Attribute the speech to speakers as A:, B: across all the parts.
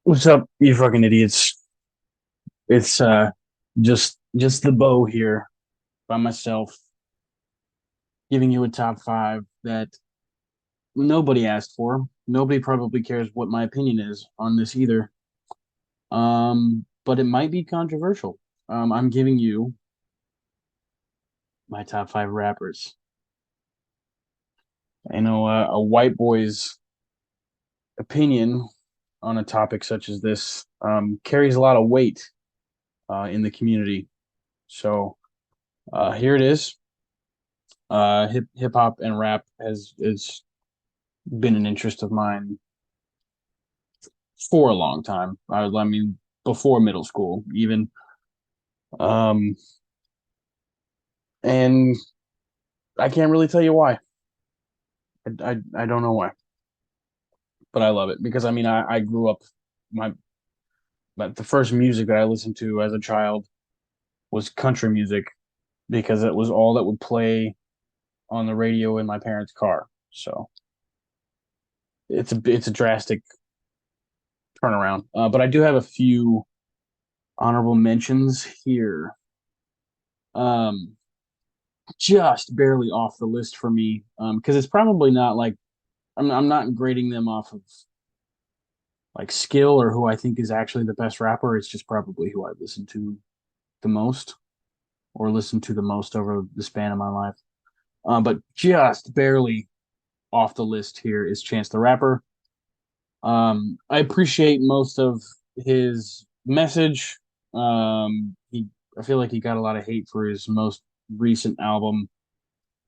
A: What's up, you fucking idiots? It's just the bow here by myself, giving you a top five that nobody asked for. Nobody probably cares what my opinion is on this either. But it might be controversial. I'm giving you my top five rappers. I know a white boy's opinion on a topic such as this carries a lot of weight in the community. So here it is. Hip hop and rap has been an interest of mine for a long time. I mean, before middle school, even. Um, and I can't really tell you why. I don't know why, but I love it because I mean, I grew up my but the first music that I listened to as a child was country music because it was all that would play on the radio in my parents' car. So it's a drastic turnaround. But I do have a few honorable mentions here. Um, just barely off the list for me because it's probably not like I'm not grading them off of like skill or who I think is actually the best rapper. It's just probably who I listen to the most or listen to the most over the span of my life. But just barely off the list here is Chance the Rapper. I appreciate most of his message. I feel like he got a lot of hate for his most recent album.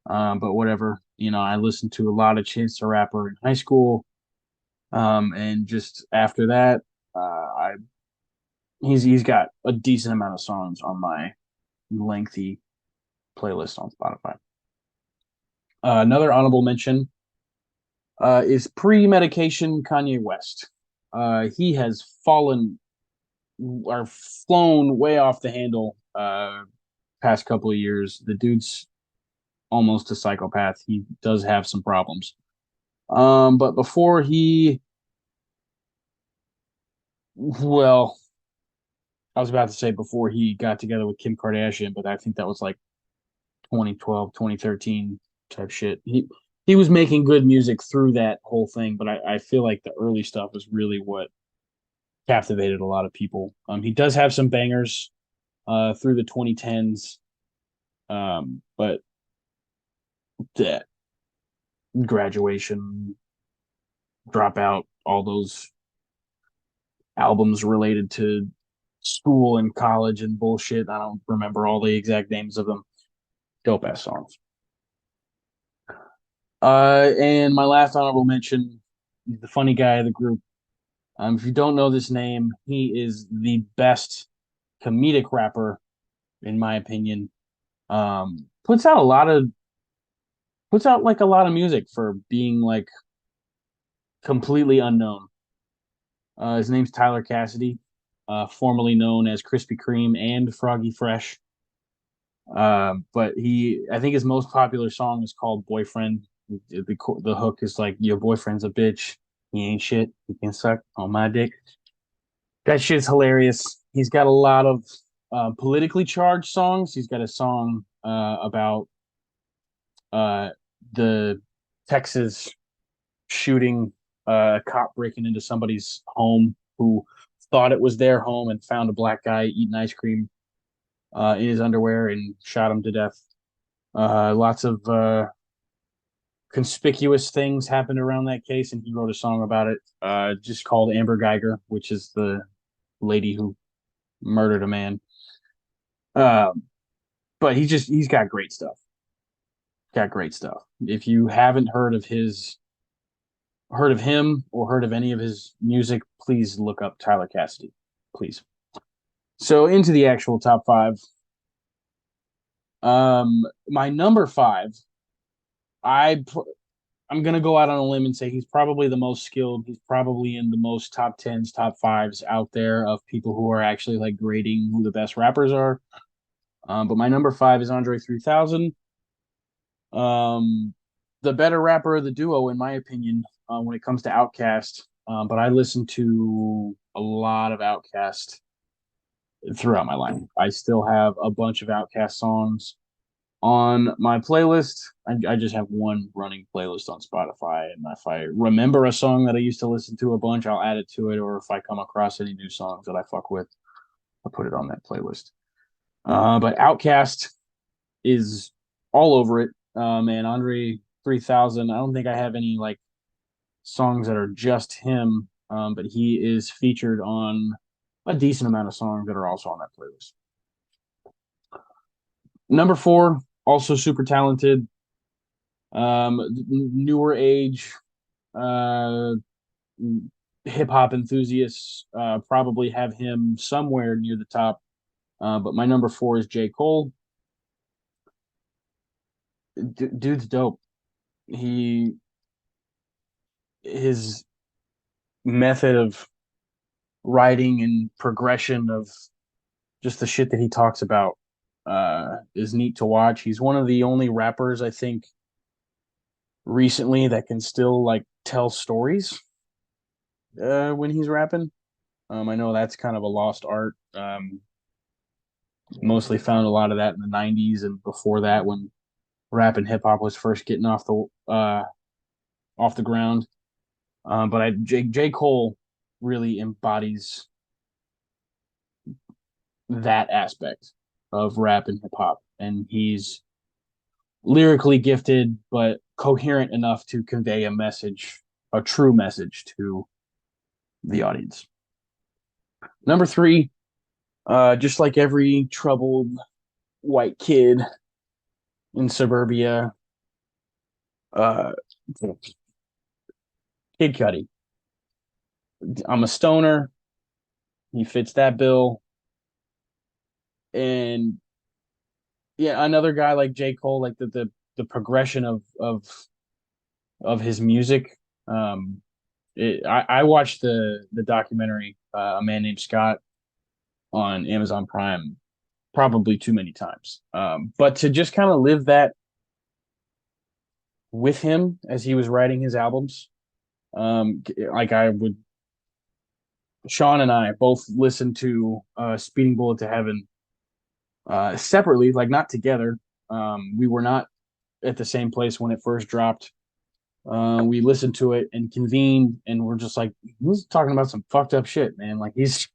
A: But whatever, I listened to a lot of Chance the Rapper in high school, and just after that, I he's got a decent amount of songs on my lengthy playlist on Spotify. Another honorable mention is pre-medication Kanye West. He has fallen or flown way off the handle past couple of years. The dude's almost a psychopath. He does have some problems. But before he Well, I was about to say before he got together with Kim Kardashian, but I think that was like 2012, 2013 type shit. He was making good music through that whole thing, but I feel like the early stuff was really what captivated a lot of people. He does have some bangers through the 2010s, but that graduation, dropout, all those albums related to school and college and bullshit. I don't remember all the exact names of them. Dope ass songs. And my last honorable mention, he's the funny guy of the group. If you don't know this name, he is the best comedic rapper, in my opinion. Um, puts out a lot of puts out like a lot of music for being like completely unknown. His name's Tyler Cassidy, formerly known as Krispy Kreme and Froggy Fresh. But I think his most popular song is called "Boyfriend." The hook is like, "Your boyfriend's a bitch. He ain't shit. He can suck on my dick." That shit's hilarious. He's got a lot of politically charged songs. He's got a song about uh, the Texas shooting, a cop breaking into somebody's home who thought it was their home and found a black guy eating ice cream in his underwear and shot him to death. Lots of conspicuous things happened around that case, and he wrote a song about it, just called Amber Geiger, which is the lady who murdered a man. Um, but he's got great stuff. Got great stuff. If you haven't heard of him or heard of any of his music, please look up Tyler Cassidy, please. So into the actual top five. My number five, I I'm gonna go out on a limb and say he's probably the most skilled. He's probably in the most top tens, top fives out there of people who are actually like grading who the best rappers are. But my number five is Andre 3000. Um, the better rapper of the duo, in my opinion, when it comes to Outkast. But I listen to a lot of Outkast throughout my life. I still have a bunch of Outkast songs on my playlist. I just have one running playlist on Spotify, and if I remember a song that I used to listen to a bunch, I'll add it to it. Or if I come across any new songs that I fuck with, I'll put it on that playlist. But Outkast is all over it. And Andre 3000. I don't think I have any like songs that are just him, but he is featured on a decent amount of songs that are also on that playlist. Number four, also super talented, newer age, uh, hip hop enthusiasts probably have him somewhere near the top. But my number four is J. Cole. Dude's dope. He his method of writing and progression of just the shit that he talks about is neat to watch. He's one of the only rappers I think recently that can still like tell stories when he's rapping. I know that's kind of a lost art. Mostly found a lot of that in the '90s and before that when rap and hip hop was first getting off the ground. But J. Cole really embodies that aspect of rap and hip hop, and he's lyrically gifted but coherent enough to convey a message, a true message to the audience. Number three, just like every troubled white kid in suburbia, uh, Kid Cudi. I'm a stoner. He fits that bill. And yeah, another guy like J. Cole, like the progression of his music. I watched the documentary A Man Named Scott on Amazon Prime probably too many times. But to just kind of live that with him as he was writing his albums, like I would, Sean and I both listened to Speeding Bullet to Heaven separately, like not together. We were not at the same place when it first dropped. We listened to it and convened, and we're just like, he's talking about some fucked up shit, man. Like he's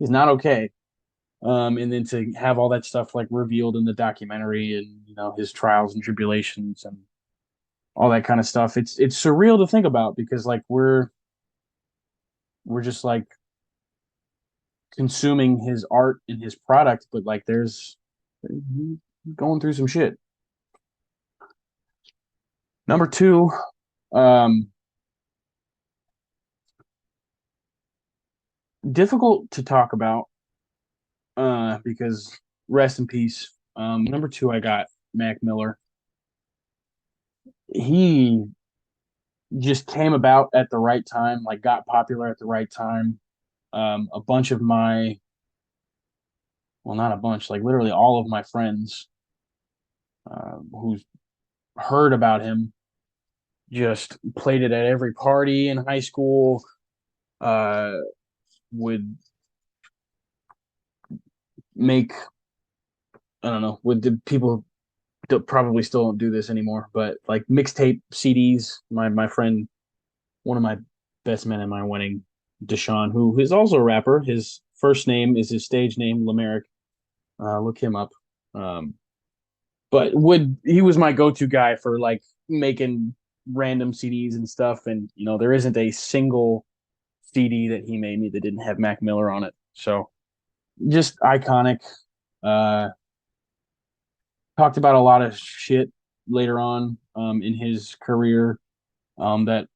A: not okay. And then to have all that stuff like revealed in the documentary, and his trials and tribulations and all that kind of stuff. It's surreal to think about because like we're just like consuming his art and his product, but like there's going through some shit. Number two, um, difficult to talk about because rest in peace. Number two, I got Mac Miller. He just came about at the right time, like got popular at the right time. A bunch of my, well, not a bunch, like literally all of my friends who heard about him just played it at every party in high school. Uh, would make, I don't know, would the people probably still don't do this anymore, but like mixtape CDs. My friend, one of my best men in my wedding, Deshaun, who is also a rapper. His first name is his stage name, Lamerick. Look him up. Um, but would he was my go-to guy for like making random CDs and stuff. And there isn't a single CD that he made me that didn't have Mac Miller on it. So just iconic. Uh, Talked about a lot of shit later on in his career that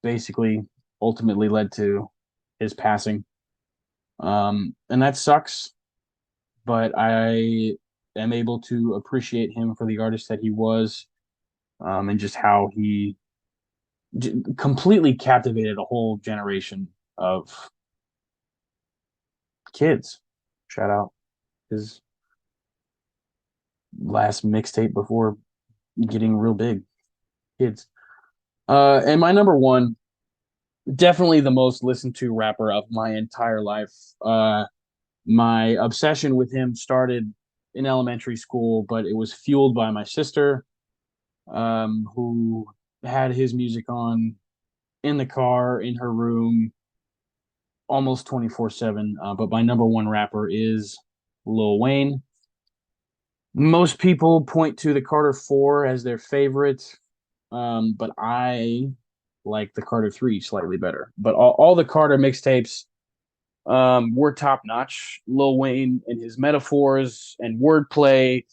A: basically ultimately led to his passing. And that sucks, but I am able to appreciate him for the artist that he was, and just how he completely captivated a whole generation of kids. Shout out his last mixtape before getting real big, kids. And my number one, Definitely the most listened to rapper of my entire life. My obsession with him started in elementary school, but it was fueled by my sister, who had his music on in the car, in her room, almost 24/7. But my number one rapper is Lil Wayne. Most people point to the Carter 4 as their favorite, but I like the Carter 3 slightly better. But all the Carter mixtapes were top notch. Lil Wayne and his metaphors and wordplay.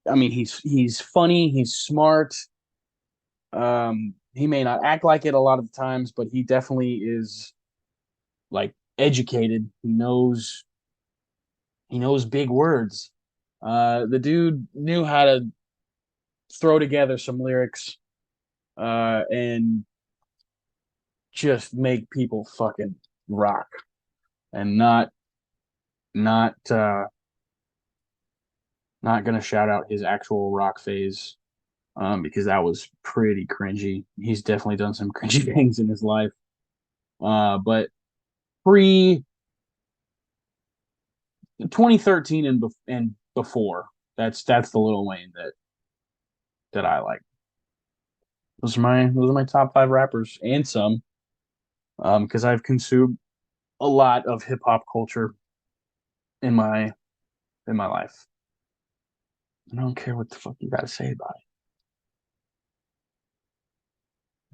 A: I mean, he's funny, he's smart. He may not act like it a lot of the times, but he definitely is like educated. He knows big words. The dude knew how to throw together some lyrics and just make people fucking rock and not not gonna shout out his actual rock phase because that was pretty cringy. He's definitely done some cringy things in his life. But pre 2013 and before, that's the Lil Wayne that I like. Those are my top five rappers and some because I've consumed a lot of hip hop culture in my life. I don't care what the fuck you got to say about it.